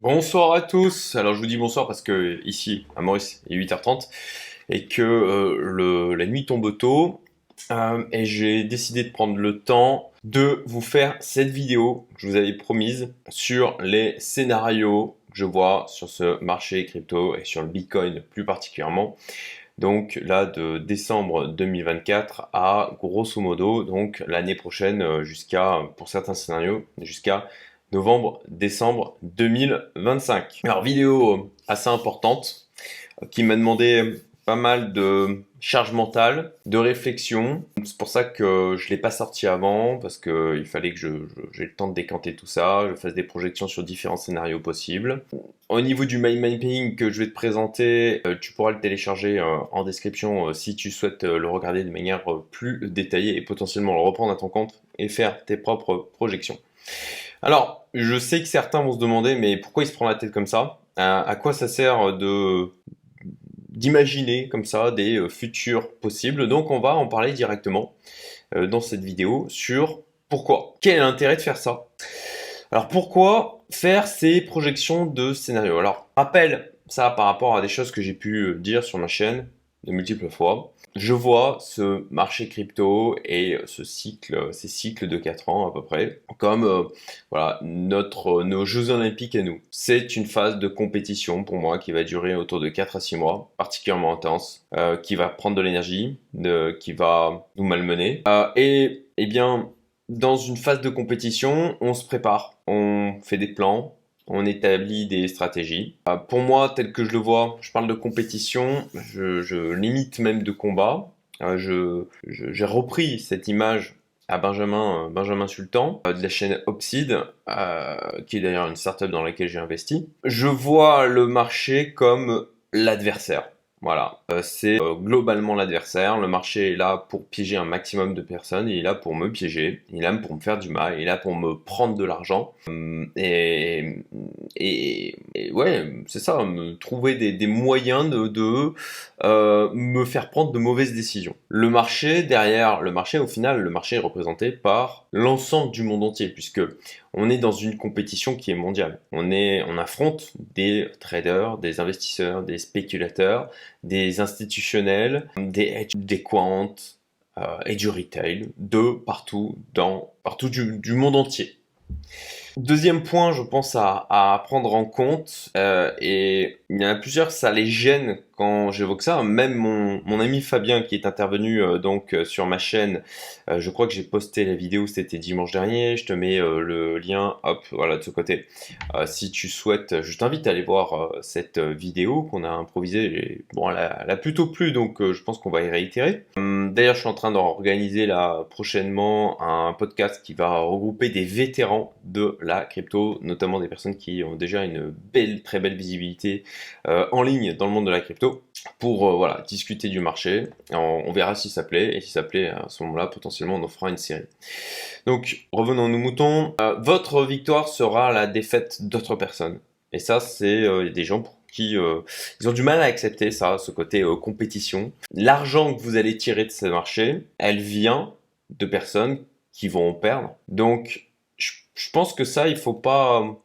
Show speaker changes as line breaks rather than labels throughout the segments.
Bonsoir à tous. Alors je vous dis bonsoir parce que ici à Maurice il est 8h30 et que la nuit tombe tôt et j'ai décidé de prendre le temps de vous faire cette vidéo que je vous avais promise sur les scénarios que je vois sur ce marché crypto et sur le Bitcoin plus particulièrement. Donc là de décembre 2024 à grosso modo donc l'année prochaine jusqu'à pour certains scénarios jusqu'à novembre-décembre 2025. Alors vidéo assez importante qui m'a demandé pas mal de charge mentale, de réflexion. C'est pour ça que je l'ai pas sorti avant parce que il fallait que j'ai le temps de décanter tout ça, je fasse des projections sur différents scénarios possibles. Au niveau du mind mapping que je vais te présenter, tu pourras le télécharger en description si tu souhaites le regarder de manière plus détaillée et potentiellement le reprendre à ton compte et faire tes propres projections. Alors, je sais que certains vont se demander, mais pourquoi il se prend la tête comme ça? À quoi ça sert d'imaginer comme ça des futurs possibles? Donc, on va en parler directement dans cette vidéo sur pourquoi. Quel est l'intérêt de faire ça? Alors, pourquoi faire ces projections de scénarios? Alors, rappelle ça par rapport à des choses que j'ai pu dire sur ma chaîne de multiples fois. Je vois ce marché crypto et ces cycles de 4 ans à peu près, comme voilà, nos Jeux Olympiques à nous. C'est une phase de compétition pour moi qui va durer autour de 4 à 6 mois, particulièrement intense, qui va prendre de l'énergie, qui va nous malmener. Et eh bien, dans une phase de compétition, on se prépare, on fait des plans, on établit des stratégies. Pour moi, tel que je le vois, je parle de compétition, je limite même de combat. J'ai repris cette image à Benjamin Sultan de la chaîne Opside, qui est d'ailleurs une startup dans laquelle j'ai investi. Je vois le marché comme l'adversaire. Voilà, c'est globalement l'adversaire. Le marché est là pour piéger un maximum de personnes. Il est là pour me piéger. Il est là pour me faire du mal. Il est là pour me prendre de l'argent. Et ouais, c'est ça. Me trouver des moyens de me faire prendre de mauvaises décisions. Le marché derrière, le marché au final, le marché est représenté par l'ensemble du monde entier, puisque on est dans une compétition qui est mondiale. On affronte des traders, des investisseurs, des spéculateurs, des institutionnels, des quants et du retail de partout du monde entier. Deuxième point, je pense à prendre en compte, et il y en a plusieurs, ça les gêne quand j'évoque ça. Même mon ami Fabien qui est intervenu sur ma chaîne, je crois que j'ai posté la vidéo, c'était dimanche dernier. Je te mets le lien, hop, voilà de ce côté. Si tu souhaites, je t'invite à aller voir cette vidéo qu'on a improvisée. Et, bon, elle a plutôt plu, donc je pense qu'on va y réitérer. D'ailleurs, je suis en train d'organiser là prochainement un podcast qui va regrouper des vétérans de la crypto, notamment des personnes qui ont déjà une très belle visibilité en ligne dans le monde de la crypto, pour voilà, discuter du marché. On verra si ça plaît, et si ça plaît, à ce moment-là, potentiellement, on en fera une série. Donc, revenons aux moutons. Votre victoire sera la défaite d'autres personnes. Et ça, c'est des gens pour qui ils ont du mal à accepter ça, ce côté compétition. L'argent que vous allez tirer de ces marchés, elle vient de personnes qui vont en perdre. Donc, je pense que ça, il faut pas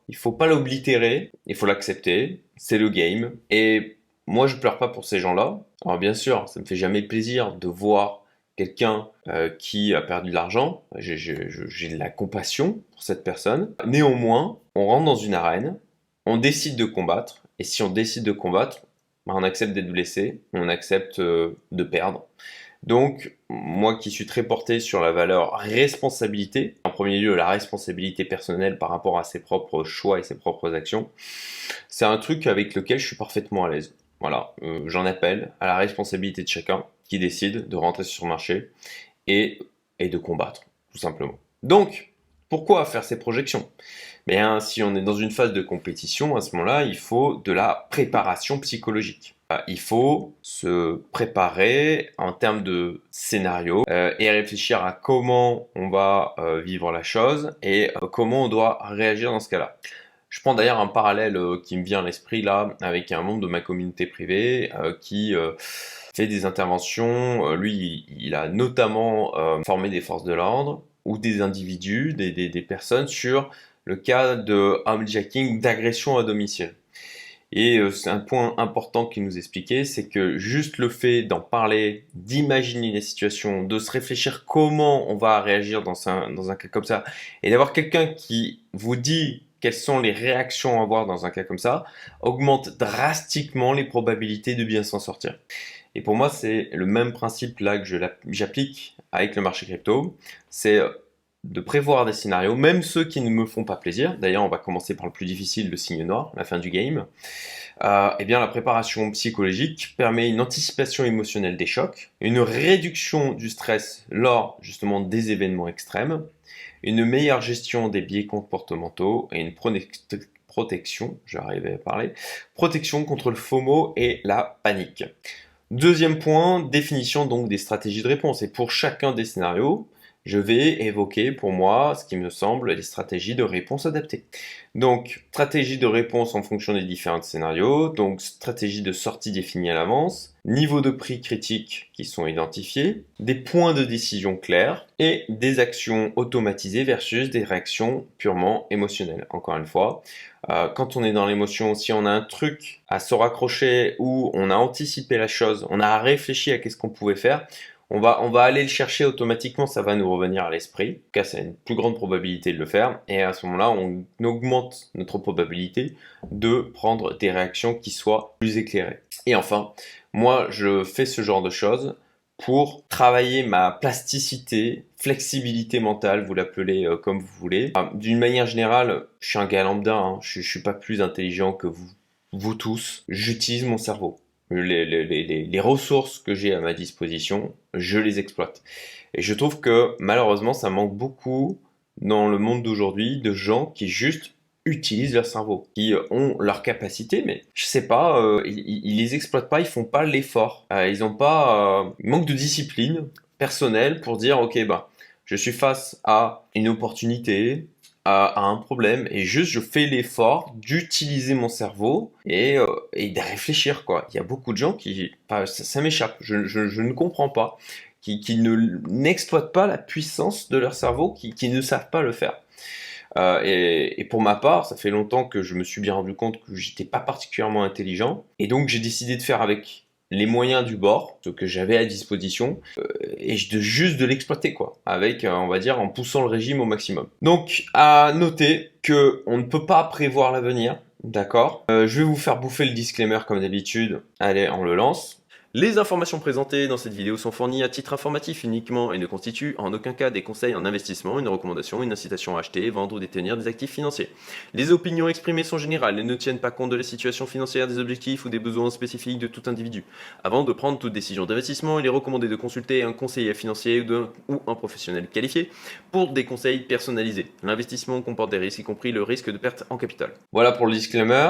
l'oblitérer, il faut l'accepter. C'est le game. Et moi, je pleure pas pour ces gens-là. Alors bien sûr, ça me fait jamais plaisir de voir quelqu'un qui a perdu de l'argent. J'ai de la compassion pour cette personne. Néanmoins, on rentre dans une arène, on décide de combattre, et si on décide de combattre, bah, on accepte d'être blessé, on accepte de perdre. Donc, moi qui suis très porté sur la valeur responsabilité, en premier lieu la responsabilité personnelle par rapport à ses propres choix et ses propres actions, c'est un truc avec lequel je suis parfaitement à l'aise. Voilà, j'en appelle à la responsabilité de chacun qui décide de rentrer sur le marché et, et de combattre, tout simplement. Donc, pourquoi faire ces projections? Bien, si on est dans une phase de compétition, à ce moment-là, il faut de la préparation psychologique. Il faut se préparer en termes de scénario et réfléchir à comment on va vivre la chose et comment on doit réagir dans ce cas-là. Je prends d'ailleurs un parallèle qui me vient à l'esprit là avec un membre de ma communauté privée qui fait des interventions. Lui, il a notamment formé des forces de l'ordre ou des individus, des personnes sur le cas de homejacking, d'agression à domicile. Et c'est un point important qu'il nous expliquait, c'est que juste le fait d'en parler, d'imaginer les situations, de se réfléchir comment on va réagir dans un cas comme ça, et d'avoir quelqu'un qui vous dit quelles sont les réactions à avoir dans un cas comme ça, augmente drastiquement les probabilités de bien s'en sortir. Et pour moi, c'est le même principe là que j'applique avec le marché crypto. C'est de prévoir des scénarios, même ceux qui ne me font pas plaisir. D'ailleurs, on va commencer par le plus difficile, le signe noir, la fin du game. Eh bien, la préparation psychologique permet une anticipation émotionnelle des chocs, une réduction du stress lors justement des événements extrêmes, une meilleure gestion des biais comportementaux et une protection, j'arrive à parler, protection contre le FOMO et la panique. Deuxième point, définition donc des stratégies de réponse. Et pour chacun des scénarios, je vais évoquer pour moi ce qui me semble les stratégies de réponse adaptées. Donc, stratégie de réponse en fonction des différents scénarios, donc stratégie de sortie définie à l'avance, niveau de prix critique qui sont identifiés, des points de décision clairs et des actions automatisées versus des réactions purement émotionnelles. Encore une fois, quand on est dans l'émotion, si on a un truc à se raccrocher ou on a anticipé la chose, on a réfléchi à qu'est-ce qu'on pouvait faire, on va aller le chercher automatiquement, ça va nous revenir à l'esprit. En tout cas, c'est une plus grande probabilité de le faire. Et à ce moment-là, on augmente notre probabilité de prendre des réactions qui soient plus éclairées. Et enfin, moi, je fais ce genre de choses pour travailler ma plasticité, flexibilité mentale, vous l'appelez comme vous voulez. D'une manière générale, je suis un gars lambda, hein, je suis pas plus intelligent que vous tous. J'utilise mon cerveau. Les ressources que j'ai à ma disposition, je les exploite. Et je trouve que malheureusement, ça manque beaucoup dans le monde d'aujourd'hui de gens qui juste utilisent leur cerveau, qui ont leur capacité, mais je sais pas, ils les exploitent pas, ils font pas l'effort. Ils ont pas, ils manquent de discipline personnelle pour dire, ok, bah, je suis face à une opportunité, à un problème et juste je fais l'effort d'utiliser mon cerveau et de réfléchir quoi. Il y a beaucoup de gens qui, enfin, ça m'échappe, je ne comprends pas, qui n'exploitent pas la puissance de leur cerveau, qui ne savent pas le faire. Et pour ma part, ça fait longtemps que je me suis bien rendu compte que j'étais pas particulièrement intelligent et donc j'ai décidé de faire avec les moyens du bord, ce que j'avais à disposition, et juste de l'exploiter quoi, avec on va dire en poussant le régime au maximum. Donc à noter que on ne peut pas prévoir l'avenir, d'accord. Je vais vous faire bouffer le disclaimer comme d'habitude. Allez, on le lance. Les informations présentées dans cette vidéo sont fournies à titre informatif uniquement et ne constituent en aucun cas des conseils en investissement, une recommandation, une incitation à acheter, vendre ou détenir des actifs financiers. Les opinions exprimées sont générales et ne tiennent pas compte de la situation financière, des objectifs ou des besoins spécifiques de tout individu. Avant de prendre toute décision d'investissement, il est recommandé de consulter un conseiller financier ou un professionnel qualifié pour des conseils personnalisés. L'investissement comporte des risques, y compris le risque de perte en capital. Voilà pour le disclaimer.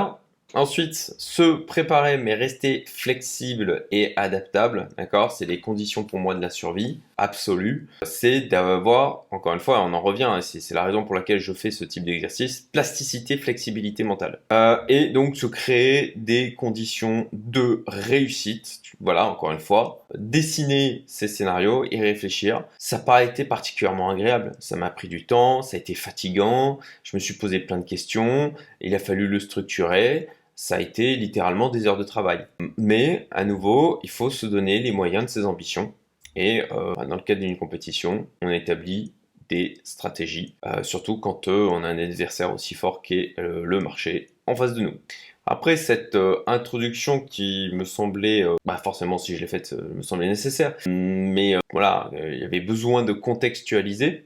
Ensuite, se préparer mais rester flexible et adaptable, d'accord? C'est les conditions pour moi de la survie absolue. C'est d'avoir, encore une fois, on en revient, hein, c'est la raison pour laquelle je fais ce type d'exercice, plasticité, flexibilité mentale. Et donc se créer des conditions de réussite. Voilà, encore une fois, dessiner ces scénarios et réfléchir. Ça n'a pas été particulièrement agréable. Ça m'a pris du temps, ça a été fatigant, je me suis posé plein de questions, il a fallu le structurer. Ça a été littéralement des heures de travail. Mais, à nouveau, il faut se donner les moyens de ses ambitions. Et dans le cadre d'une compétition, on établit des stratégies, surtout quand on a un adversaire aussi fort qu'est le marché en face de nous. Après cette introduction qui me semblait, forcément si je l'ai faite, me semblait nécessaire, mais voilà, il y avait besoin de contextualiser.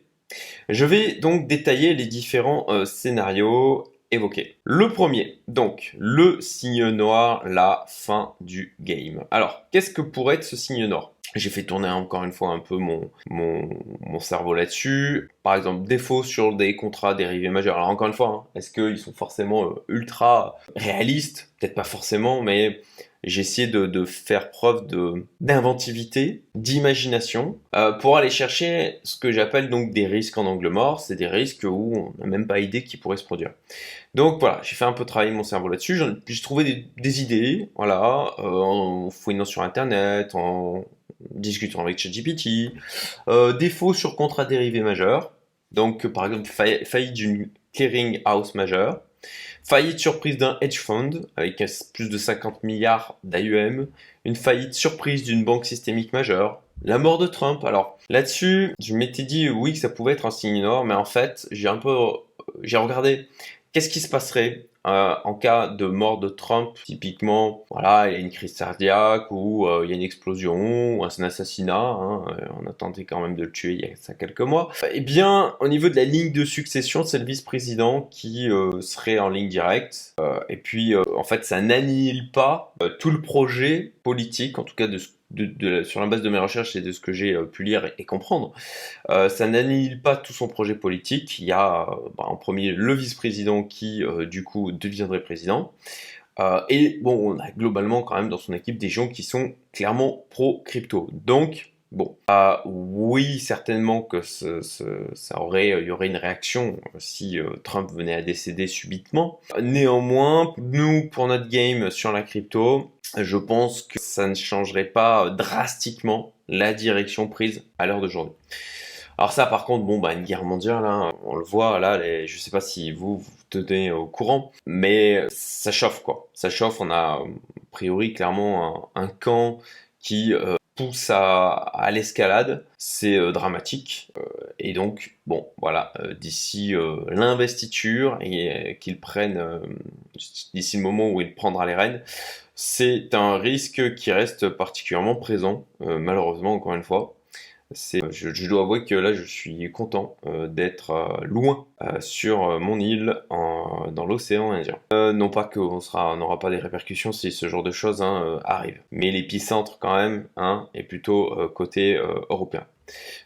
Je vais donc détailler les différents scénarios évoqués. Le premier, donc, le signe noir, la fin du game. Alors, qu'est-ce que pourrait être ce signe noir? J'ai fait tourner encore une fois un peu mon cerveau là-dessus. Par exemple, défaut sur des contrats dérivés majeurs. Alors encore une fois, hein, est-ce qu'ils sont forcément ultra réalistes? Peut-être pas forcément, mais j'ai essayé de faire preuve d'inventivité, d'imagination, pour aller chercher ce que j'appelle donc des risques en angle mort. C'est des risques où on n'a même pas idée qu'ils pourraient se produire. Donc voilà, j'ai fait un peu travailler mon cerveau là-dessus. J'ai trouvé des idées, voilà, en fouillant sur Internet, en discutant avec ChatGPT, défaut sur contrat dérivé majeur. Donc, par exemple, faillite d'une clearing house majeure, faillite surprise d'un hedge fund avec plus de 50 milliards d'AUM, une faillite surprise d'une banque systémique majeure, la mort de Trump. Alors là-dessus, je m'étais dit oui que ça pouvait être un signe nord, mais en fait, j'ai regardé qu'est-ce qui se passerait en cas de mort de Trump. Typiquement, voilà, il y a une crise cardiaque ou il y a une explosion ou un assassinat. Hein, on a tenté quand même de le tuer il y a ça quelques mois. Eh bien, au niveau de la ligne de succession, c'est le vice-président qui serait en ligne directe. Et puis, en fait, ça n'annihile pas tout le projet politique, en tout cas sur la base de mes recherches et de ce que j'ai pu lire et comprendre. Ça n'annihile pas tout son projet politique. Il y a en premier le vice-président qui, du coup, deviendrait président. Et bon, on a globalement quand même dans son équipe des gens qui sont clairement pro-crypto. Donc, bon, oui, certainement que il y aurait une réaction si Trump venait à décéder subitement. Néanmoins, nous, pour notre game sur la crypto, je pense que ça ne changerait pas drastiquement la direction prise à l'heure d'aujourd'hui. Alors ça, par contre, bon, bah, une guerre mondiale, hein, on le voit, là, je sais pas si vous tenez au courant, mais ça chauffe, quoi. Ça chauffe, on a, a priori, clairement, un camp qui pousse à l'escalade. C'est dramatique. Et donc, bon, voilà, d'ici l'investiture et qu'ils prennent, d'ici le moment où il prendra les rênes, c'est un risque qui reste particulièrement présent, malheureusement, encore une fois. Je dois avouer que là, je suis content d'être loin sur mon île dans l'océan Indien. Non pas qu'on n'aura pas des répercussions si ce genre de choses arrive, mais l'épicentre quand même est plutôt côté européen.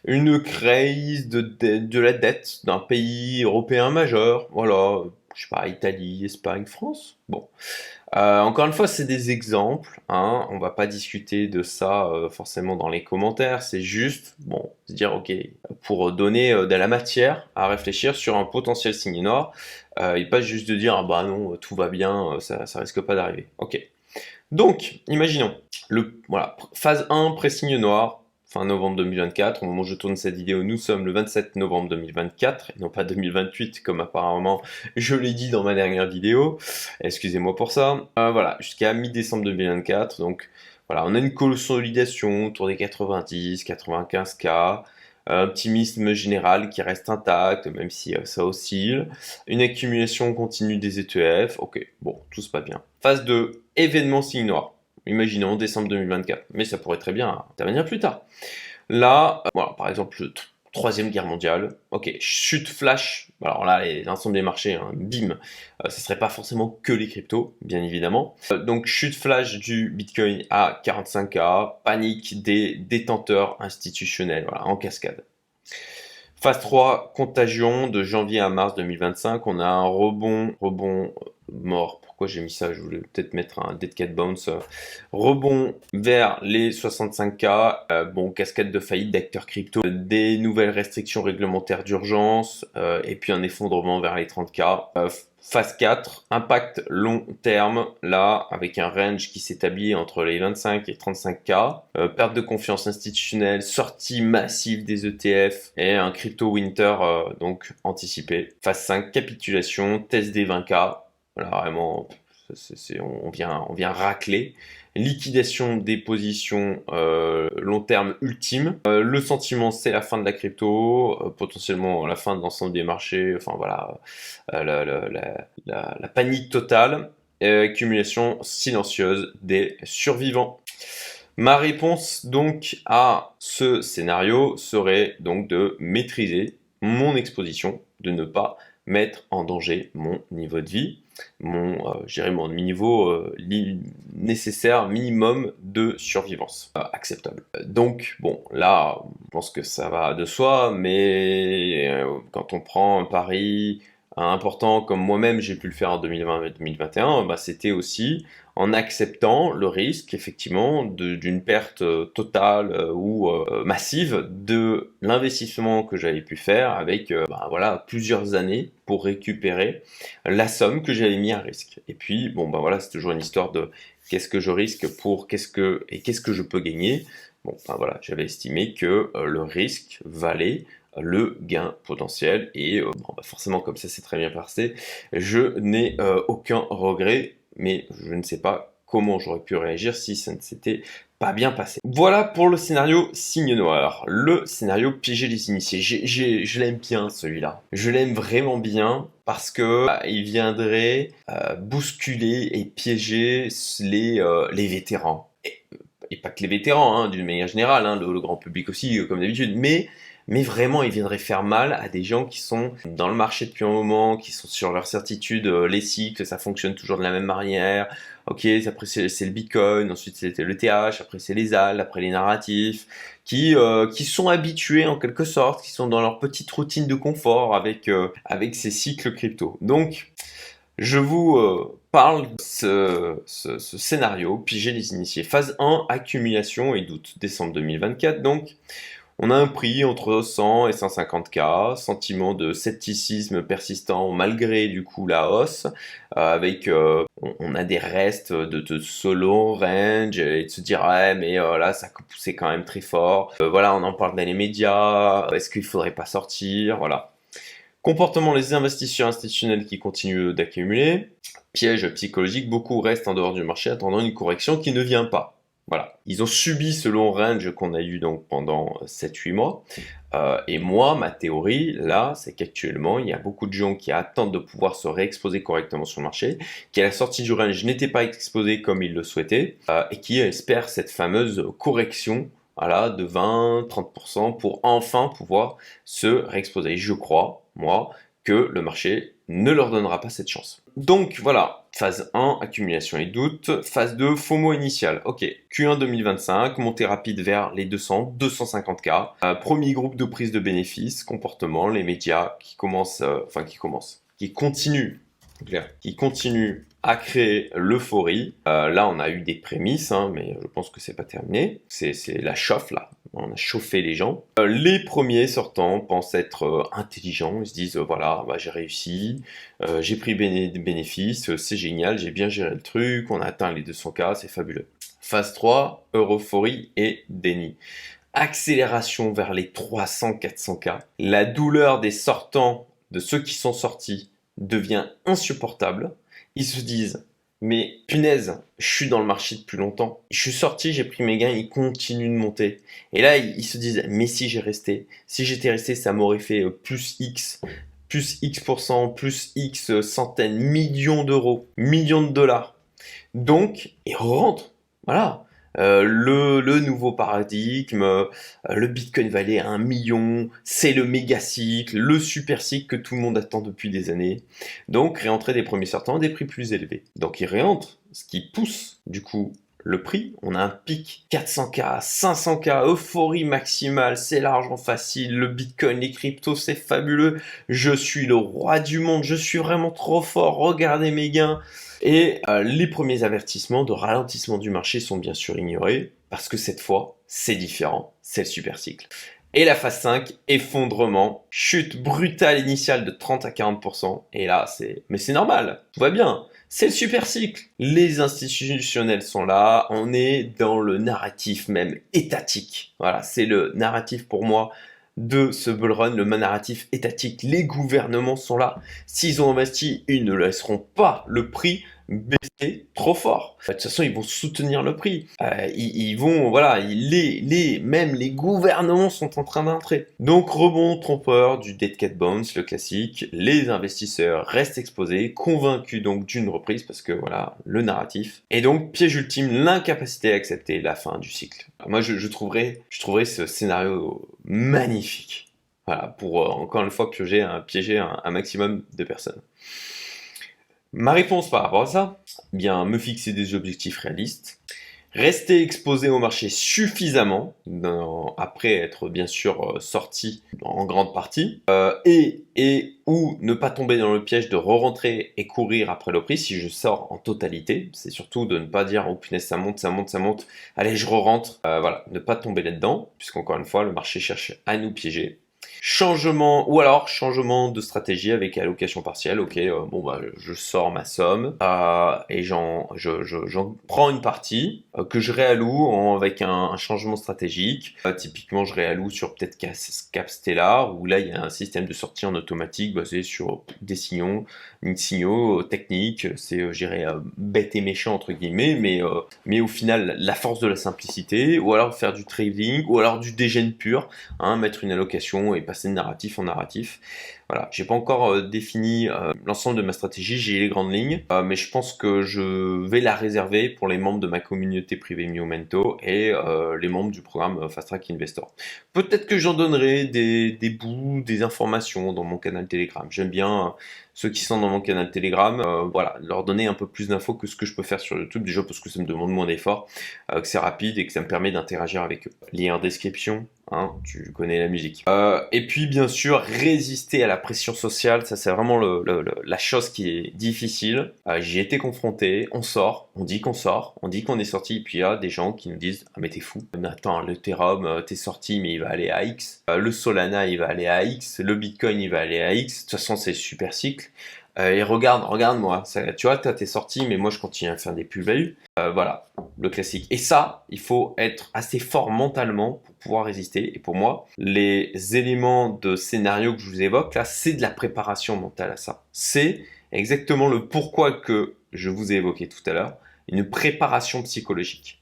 Une crise de la dette d'un pays européen majeur, voilà, je sais pas, Italie, Espagne, France, bon. Encore une fois, c'est des exemples, hein. On va pas discuter de ça forcément dans les commentaires. C'est juste, bon, se dire ok, pour donner de la matière à réfléchir sur un potentiel signe nord, et pas juste de dire ah bah non, tout va bien, ça risque pas d'arriver. Ok. Donc, imaginons voilà, phase 1 pré-signe noir. Fin novembre 2024, au moment où je tourne cette vidéo, nous sommes le 27 novembre 2024, et non pas 2028 comme apparemment je l'ai dit dans ma dernière vidéo. Excusez-moi pour ça. Voilà, jusqu'à mi-décembre 2024, donc voilà, on a une consolidation autour des 90, 95K, un optimisme général qui reste intact, même si ça oscille, une accumulation continue des ETF, ok, bon, tout se passe bien. Phase 2, événement signe noir. Imaginons décembre 2024, mais ça pourrait très bien intervenir plus tard. Là, voilà, par exemple, Troisième Guerre mondiale, ok, chute flash, alors là, l'ensemble des marchés, bim, ce serait pas forcément que les cryptos, bien évidemment. Donc chute flash du Bitcoin à 45K, panique des détenteurs institutionnels, voilà, en cascade. Phase 3, contagion de janvier à mars 2025, on a un rebond mort. Pourquoi j'ai mis ça? Je voulais peut-être mettre un dead cat bounce. Rebond vers les 65K, bon, cascade de faillite d'acteurs crypto, des nouvelles restrictions réglementaires d'urgence, et puis un effondrement vers les 30K. Phase 4, impact long terme, là, avec un range qui s'établit entre les 25 et 35K, perte de confiance institutionnelle, sortie massive des ETF et un crypto winter donc anticipé. Phase 5, capitulation, test des 20K, voilà, vraiment, on vient racler. Liquidation des positions long terme ultime. Le sentiment, c'est la fin de la crypto, potentiellement la fin de l'ensemble des marchés. Enfin voilà, la panique totale. Accumulation silencieuse des survivants. Ma réponse donc à ce scénario serait donc de maîtriser mon exposition, de ne pas mettre en danger mon niveau de vie, mon niveau nécessaire minimum de survivance acceptable. Donc bon, là, je pense que ça va de soi, mais quand on prend un pari important comme moi-même j'ai pu le faire en 2020 et 2021, bah, c'était aussi en acceptant le risque effectivement d'une perte totale ou massive de l'investissement que j'avais pu faire avec bah, voilà, plusieurs années pour récupérer la somme que j'avais mis à risque. Et puis bon bah voilà, c'est toujours une histoire de qu'est-ce que je risque pour qu'est-ce que je peux gagner. Bon ben voilà, j'avais estimé que le risque valait le gain potentiel. Et bon, bah forcément, comme ça c'est très bien passé, je n'ai aucun regret, mais je ne sais pas comment j'aurais pu réagir si ça ne s'était pas bien passé. Voilà pour le scénario signe noir. Le scénario piéger les initiés. Je l'aime bien celui-là. Je l'aime vraiment bien parce que il viendrait bousculer et piéger les vétérans. Et pas que les vétérans, hein, d'une manière générale, hein, le grand public aussi, comme d'habitude, mais vraiment, il viendrait faire mal à des gens qui sont dans le marché depuis un moment, qui sont sur leur certitude, les cycles, ça fonctionne toujours de la même manière. Ok, après c'est le Bitcoin, ensuite c'était le TH, après c'est les AL, après les narratifs, qui sont habitués en quelque sorte, qui sont dans leur petite routine de confort avec ces cycles crypto. Donc, je vous parle de ce scénario, piéger les initiés. Phase 1, accumulation et doute, décembre 2024. Donc, on a un prix entre 100 et 150K, sentiment de scepticisme persistant malgré du coup la hausse, on a des restes de solo range et de se dire ouais mais là ça a poussé quand même très fort. Voilà, on en parle dans les médias, est-ce qu'il faudrait pas sortir, voilà. Comportement des investisseurs institutionnels qui continuent d'accumuler. Piège psychologique, beaucoup restent en dehors du marché attendant une correction qui ne vient pas. Voilà. Ils ont subi ce long range qu'on a eu donc pendant 7-8 mois. Et moi, ma théorie, là, c'est qu'actuellement, il y a beaucoup de gens qui attendent de pouvoir se réexposer correctement sur le marché, qui à la sortie du range n'étaient pas exposés comme ils le souhaitaient, et qui espèrent cette fameuse correction, voilà, de 20-30% pour enfin pouvoir se réexposer. Je crois, moi, que le marché ne leur donnera pas cette chance. Donc voilà, phase 1, accumulation et doute. Phase 2, FOMO initial. Ok, Q1 2025, montée rapide vers les 200, 250K. Premier groupe de prise de bénéfices, comportement, les médias qui continuent à créer l'euphorie. Là, on a eu des prémices, hein, mais je pense que c'est pas terminé. C'est la chauffe là. On a chauffé les gens. Les premiers sortants pensent être intelligents. Ils se disent voilà, bah, j'ai réussi, j'ai pris des bénéfices, c'est génial, j'ai bien géré le truc, on a atteint les 200K, c'est fabuleux. Phase 3, euphorie et déni. Accélération vers les 300-400K. La douleur des sortants, de ceux qui sont sortis, devient insupportable. Ils se disent mais punaise, je suis dans le marché depuis longtemps. Je suis sorti, j'ai pris mes gains, ils continuent de monter. Et là, ils se disent, mais si j'étais resté, ça m'aurait fait plus X%, plus X centaines, millions d'euros, millions de dollars. Donc, ils rentrent. Voilà. Le nouveau paradigme, le Bitcoin valait 1 million, c'est le méga cycle, le super cycle que tout le monde attend depuis des années. Donc, réentrer des premiers sortants à des prix plus élevés. Donc, ils réentrent, ce qui pousse du coup le prix. On a un pic 400K, 500K, euphorie maximale, c'est l'argent facile, le Bitcoin, les cryptos, c'est fabuleux. Je suis le roi du monde, je suis vraiment trop fort, regardez mes gains. Et les premiers avertissements de ralentissement du marché sont bien sûr ignorés, parce que cette fois, c'est différent, c'est le super cycle. Et la phase 5, effondrement, chute brutale initiale de 30 à 40%, et là, mais c'est normal, tout va bien, c'est le super cycle. Les institutionnels sont là, on est dans le narratif même étatique. Voilà, c'est le narratif pour moi de ce bull run, le narratif étatique. Les gouvernements sont là. S'ils ont investi, ils ne laisseront pas le prix baisser trop fort. De toute façon, ils vont soutenir le prix. Ils vont, voilà, même les gouvernements sont en train d'entrer. Donc, rebond trompeur du dead cat bounce, le classique. Les investisseurs restent exposés, convaincus donc d'une reprise parce que voilà, le narratif. Et donc, piège ultime, l'incapacité à accepter la fin du cycle. Alors, moi, je trouverais ce scénario magnifique. Voilà, pour encore une fois piéger un maximum de personnes. Ma réponse par rapport à ça, bien me fixer des objectifs réalistes, rester exposé au marché suffisamment, après être bien sûr sorti en grande partie, et ou ne pas tomber dans le piège de re-rentrer et courir après le prix si je sors en totalité. C'est surtout de ne pas dire oh punaise ça monte, allez je re-rentre, voilà, ne pas tomber là-dedans, puisqu'encore une fois le marché cherche à nous piéger. Changement, ou alors changement de stratégie avec allocation partielle. Ok, bon bah je sors ma somme et j'en prends une partie que je réalloue avec un changement stratégique. Typiquement, je réalloue sur peut-être Capstellar, où là il y a un système de sortie en automatique basé sur des signaux techniques. C'est, je dirais, bête et méchant entre guillemets, mais au final la force de la simplicité. Ou alors faire du trading, ou alors du dégène pur, hein, mettre une allocation et passer de narratif en narratif. Voilà, j'ai pas encore défini l'ensemble de ma stratégie, j'ai les grandes lignes, mais je pense que je vais la réserver pour les membres de ma communauté privée Miomento et les membres du programme Fast Track Investor. Peut-être que j'en donnerai des bouts, des informations dans mon canal Telegram. J'aime bien ceux qui sont dans mon canal Telegram, voilà, leur donner un peu plus d'infos que ce que je peux faire sur YouTube, déjà parce que ça me demande moins d'efforts, que c'est rapide et que ça me permet d'interagir avec eux. Lien en description, hein, tu connais la musique. Et puis bien sûr, résister à la pression sociale, ça c'est vraiment la chose qui est difficile. J'y ai été confronté, on sort, on dit qu'on sort, on dit qu'on est sorti, et puis il y a des gens qui nous disent « Ah mais t'es fou, attends, l'Ethereum, t'es sorti mais il va aller à X, le Solana il va aller à X, le Bitcoin il va aller à X, de toute façon c'est super cycle. Et regarde moi, tu vois, toi t'es sorti, mais moi je continue à faire des plus-values. » Voilà, le classique. Et ça, il faut être assez fort mentalement pour pouvoir résister. Et pour moi, les éléments de scénario que je vous évoque là, c'est de la préparation mentale à ça. C'est exactement le pourquoi que je vous ai évoqué tout à l'heure, une préparation psychologique.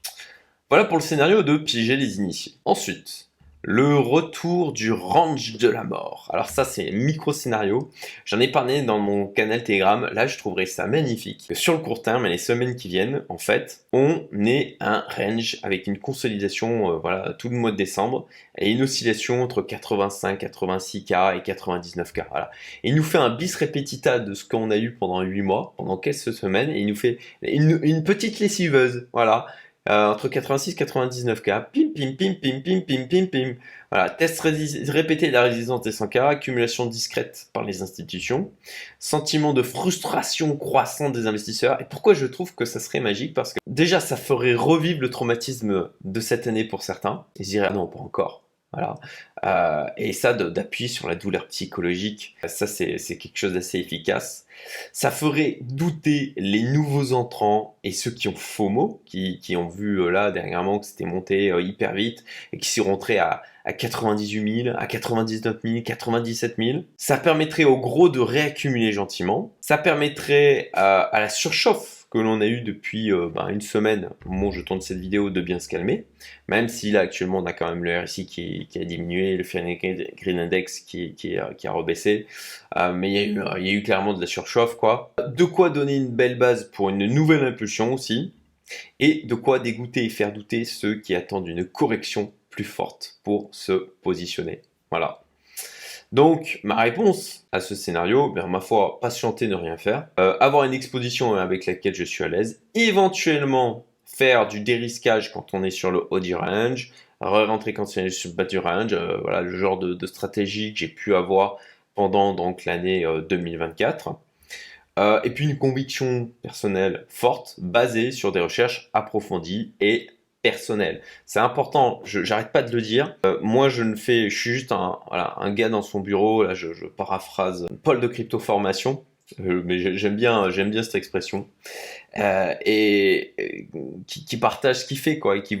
Voilà pour le scénario de piéger les initiés. Ensuite, le retour du range de la mort. Alors ça, c'est un micro-scénario. J'en ai parlé dans mon canal Telegram. Là, je trouverais ça magnifique. Sur le court terme et les semaines qui viennent, en fait, on est un range avec une consolidation voilà, tout le mois de décembre et une oscillation entre 85, 86K et 99K. Voilà. Et il nous fait un bis repetita de ce qu'on a eu pendant 8 mois, pendant quelques semaines, et il nous fait une petite lessiveuse. Voilà. Entre 86 et 99K, pim pim pim pim pim pim pim pim. Voilà, test répété de la résistance des 100K, accumulation discrète par les institutions, sentiment de frustration croissante des investisseurs. Et pourquoi je trouve que ça serait magique? Parce que déjà, ça ferait revivre le traumatisme de cette année pour certains. Ils diraient ah non, pas encore. Voilà. Et ça, d'appuyer sur la douleur psychologique, ça c'est quelque chose d'assez efficace. Ça ferait douter les nouveaux entrants et ceux qui ont FOMO, qui ont vu là dernièrement que c'était monté hyper vite et qui sont rentrés à 98 000, à 99 000, 97 000. Ça permettrait aux gros de réaccumuler gentiment. Ça permettrait à la surchauffe que l'on a eu depuis une semaine au moment où je tourne cette vidéo de bien se calmer, même si là actuellement on a quand même le RSI qui a diminué, le Fear Green Index qui a rebaissé, mais il y a eu clairement de la surchauffe quoi. De quoi donner une belle base pour une nouvelle impulsion aussi, et de quoi dégoûter et faire douter ceux qui attendent une correction plus forte pour se positionner. Voilà. Donc, ma réponse à ce scénario, ma foi, patienter, ne rien faire, avoir une exposition avec laquelle je suis à l'aise, éventuellement faire du dérisquage quand on est sur le haut du range, rentrer quand on est sur le bas du range, voilà le genre de stratégie que j'ai pu avoir pendant donc l'année 2024. Et puis une conviction personnelle forte, basée sur des recherches approfondies et personnel. C'est important, j'arrête pas de le dire. Moi, je suis juste un gars dans son bureau, là je paraphrase Paul de Crypto Formation, mais j'aime bien cette expression, qui partage ce qu'il fait, quoi, et qui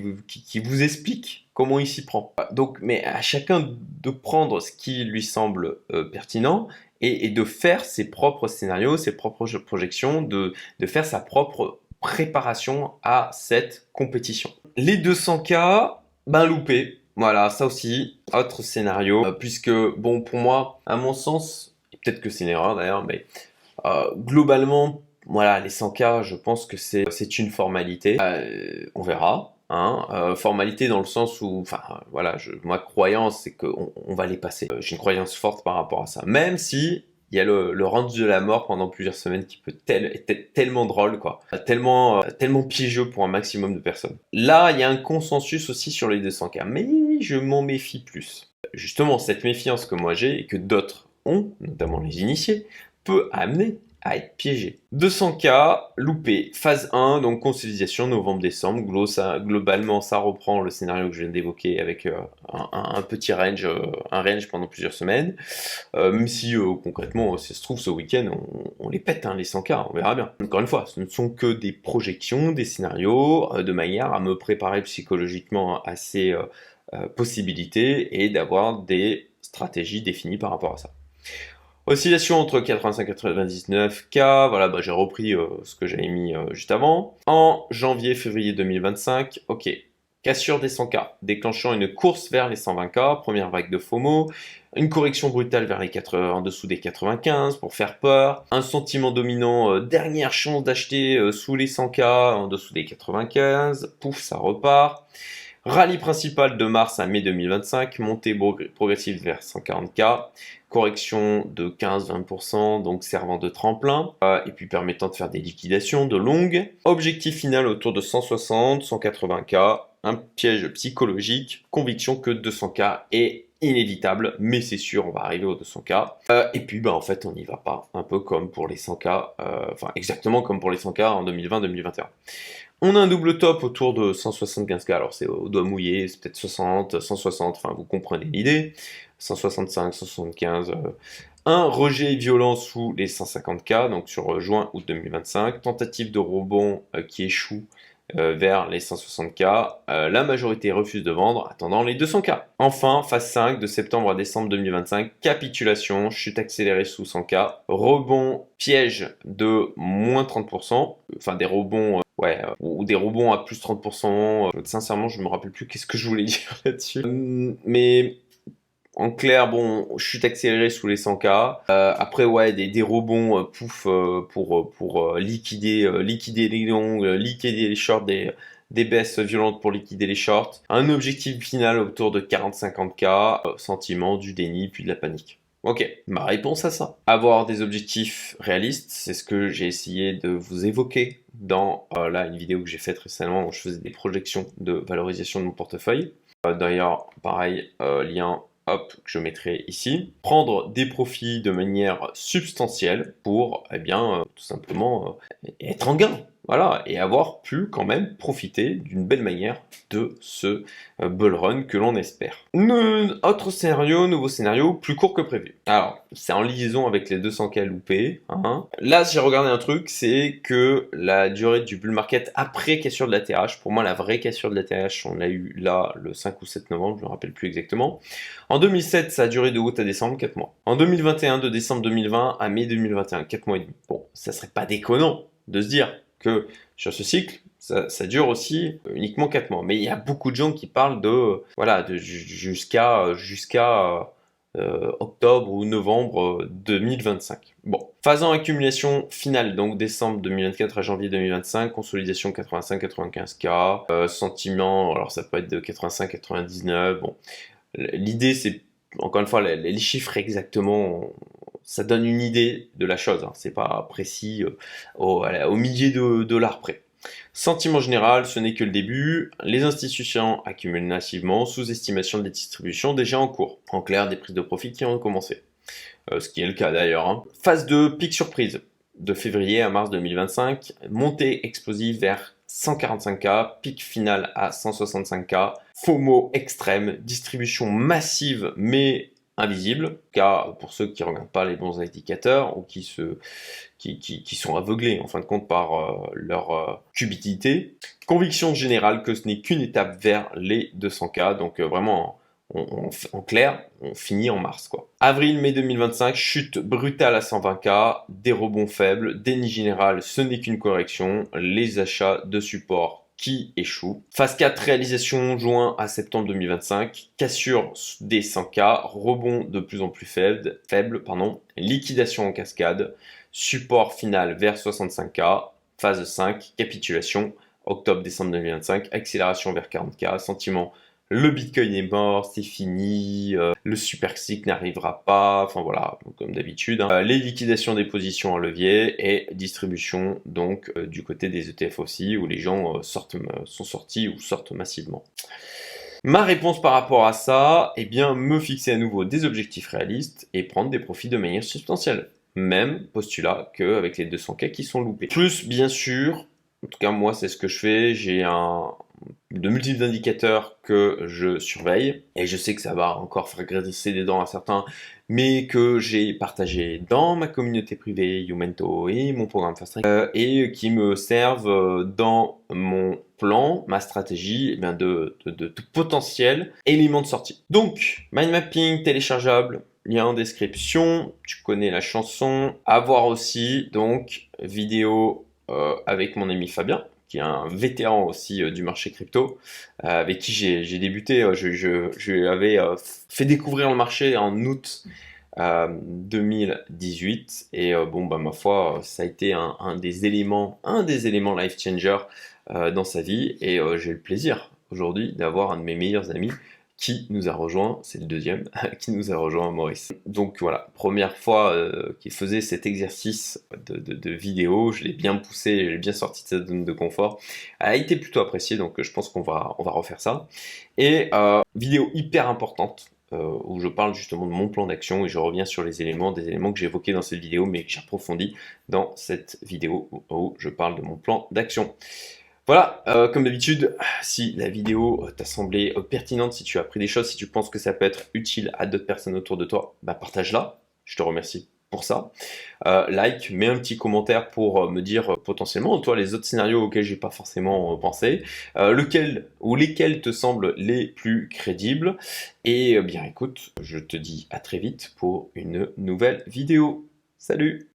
vous explique comment il s'y prend. Donc, mais à chacun de prendre ce qui lui semble pertinent, et de faire ses propres scénarios, ses propres projections, de faire sa propre préparation à cette compétition. Les 200K, loupé. Voilà, ça aussi, autre scénario, puisque, bon, pour moi, à mon sens, et peut-être que c'est une erreur d'ailleurs, mais globalement, voilà, les 100K, je pense que c'est une formalité. On verra. Hein, formalité dans le sens où, enfin voilà, ma croyance c'est qu'on va les passer. J'ai une croyance forte par rapport à ça, même si il y a le range de la mort pendant plusieurs semaines qui peut être tellement drôle, quoi, tellement piégeux pour un maximum de personnes. Là, il y a un consensus aussi sur les 200K, mais je m'en méfie plus. Justement, cette méfiance que moi j'ai et que d'autres ont, notamment les initiés, peut amener Aïe, piégé. 200K, loupé. Phase 1, donc consolidation novembre-décembre. Globalement, ça reprend le scénario que je viens d'évoquer avec un petit range, un range pendant plusieurs semaines. Même si concrètement, si ça se trouve, ce week-end, on les pète, hein, les 100K, on verra bien. Encore une fois, ce ne sont que des projections, des scénarios, de manière à me préparer psychologiquement à ces possibilités et d'avoir des stratégies définies par rapport à ça. Oscillation entre 85 et 99K, voilà, bah, j'ai repris ce que j'avais mis juste avant. En janvier-février 2025, ok, cassure des 100K, déclenchant une course vers les 120K, première vague de FOMO, une correction brutale vers les en dessous des 95 pour faire peur, un sentiment dominant, dernière chance d'acheter sous les 100K, en dessous des 95, pouf, ça repart. Rallye principal de mars à mai 2025, montée progressive vers 140K, correction de 15-20%, donc servant de tremplin, et puis permettant de faire des liquidations de longues. Objectif final autour de 160-180K, un piège psychologique, conviction que 200K est inévitable, mais c'est sûr, on va arriver aux 200K. Et puis, bah, en fait, on n'y va pas, un peu comme pour les 100K, enfin exactement comme pour les 100K en 2020-2021. On a un double top autour de 175K, alors c'est au doigt mouillé, c'est peut-être 60, 160, enfin vous comprenez l'idée, 165, 175, un rejet violent sous les 150K, donc sur juin-août 2025, tentative de rebond qui échoue vers les 160K, la majorité refuse de vendre, attendant les 200K. Enfin, phase 5 de septembre à décembre 2025, capitulation, chute accélérée sous 100K, rebond piège de moins 30%, enfin des rebonds ou des rebonds à plus 30%. Sincèrement, je me rappelle plus qu'est-ce que je voulais dire là-dessus. Mais en clair, bon, chute accélérée sous les 100K. Après, ouais, des rebonds pour liquider les longs, liquider les shorts, des baisses violentes pour liquider les shorts. Un objectif final autour de 40-50K. Sentiment du déni puis de la panique. Ok, ma réponse à ça. Avoir des objectifs réalistes, c'est ce que j'ai essayé de vous évoquer dans là une vidéo que j'ai faite récemment où je faisais des projections de valorisation de mon portefeuille. D'ailleurs, pareil, lien hop, que je mettrai ici. Prendre des profits de manière substantielle pour, eh bien, tout simplement être en gain. Voilà, et avoir pu quand même profiter d'une belle manière de ce bull run que l'on espère. Autre scénario, nouveau scénario, plus court que prévu. Alors, c'est en liaison avec les 200K loupés. Hein. Là, j'ai regardé un truc, c'est que la durée du bull market après cassure de l'ATH, pour moi, la vraie cassure de l'ATH, on l'a eu là le 5 ou 7 novembre, je ne me rappelle plus exactement. En 2007, ça a duré de août à décembre, 4 mois. En 2021, de décembre 2020 à mai 2021, 4 mois et demi. Bon, ça serait pas déconnant de se dire que sur ce cycle, ça dure aussi uniquement 4 mois. Mais il y a beaucoup de gens qui parlent de voilà jusqu'à octobre ou novembre 2025. Bon, phase en accumulation finale, donc décembre 2024 à janvier 2025, consolidation 85-95K, sentiment, alors ça peut être de 85-99, bon. L'idée, c'est, encore une fois, les chiffres exactement, ça donne une idée de la chose, hein. C'est pas précis au millier de dollars près. Sentiment général, ce n'est que le début. Les institutions accumulent massivement, sous-estimation des distributions déjà en cours. En clair, des prises de profit qui ont commencé. Ce qui est le cas d'ailleurs. Hein. Phase 2, pic surprise. De février à mars 2025, montée explosive vers 145K, pic final à 165K, FOMO extrême, distribution massive mais invisible, car pour ceux qui ne regardent pas les bons indicateurs ou qui sont aveuglés en fin de compte par leur cupidité, conviction générale que ce n'est qu'une étape vers les 200K, donc vraiment en clair, on finit en mars, quoi. Avril-mai 2025, chute brutale à 120K, des rebonds faibles, déni général, ce n'est qu'une correction, les achats de support qui échouent. Phase 4, réalisation juin à septembre 2025, cassure des 100K, rebond de plus en plus faible, liquidation en cascade, support final vers 65K, phase 5, capitulation, octobre-décembre 2025, accélération vers 40K, sentiment le Bitcoin est mort, c'est fini, le super cycle n'arrivera pas, enfin voilà, comme d'habitude. Hein. Les liquidations des positions à levier et distribution donc du côté des ETF aussi, où les gens sont sortis ou sortent massivement. Ma réponse par rapport à ça, eh bien me fixer à nouveau des objectifs réalistes et prendre des profits de manière substantielle. même postulat qu'avec les 200K qui sont loupés. Plus, bien sûr, en tout cas moi c'est ce que je fais, j'ai de multiples indicateurs que je surveille, et je sais que ça va encore faire grincer des dents à certains, mais que j'ai partagé dans ma communauté privée Youmento et mon programme Fast Track, et qui me servent dans mon plan, ma stratégie, de potentiels éléments de sortie. Donc, mind mapping téléchargeable, lien en description, tu connais la chanson, à voir aussi, donc, vidéo avec mon ami Fabien, qui est un vétéran aussi du marché crypto, avec qui j'ai débuté. Je lui avais fait découvrir le marché en août 2018, et bon, bah, ma foi, ça a été un des éléments life changer dans sa vie, et j'ai le plaisir aujourd'hui d'avoir un de mes meilleurs amis qui nous a rejoint, c'est le deuxième, qui nous a rejoint, Maurice. Donc voilà, première fois qu'il faisait cet exercice de vidéo, je l'ai bien poussé, je l'ai bien sorti de sa zone de confort, elle a été plutôt appréciée, donc je pense on va refaire ça. Et vidéo hyper importante, où je parle justement de mon plan d'action et je reviens sur des éléments que j'ai évoqués dans cette vidéo, mais que j'approfondis dans cette vidéo où je parle de mon plan d'action. Voilà, comme d'habitude, si la vidéo t'a semblé pertinente, si tu as appris des choses, si tu penses que ça peut être utile à d'autres personnes autour de toi, bah partage-la. Je te remercie pour ça. Like, mets un petit commentaire pour me dire potentiellement, toi, les autres scénarios auxquels j'ai pas forcément pensé, lequel ou lesquels te semblent les plus crédibles. Et bien écoute, je te dis à très vite pour une nouvelle vidéo. Salut!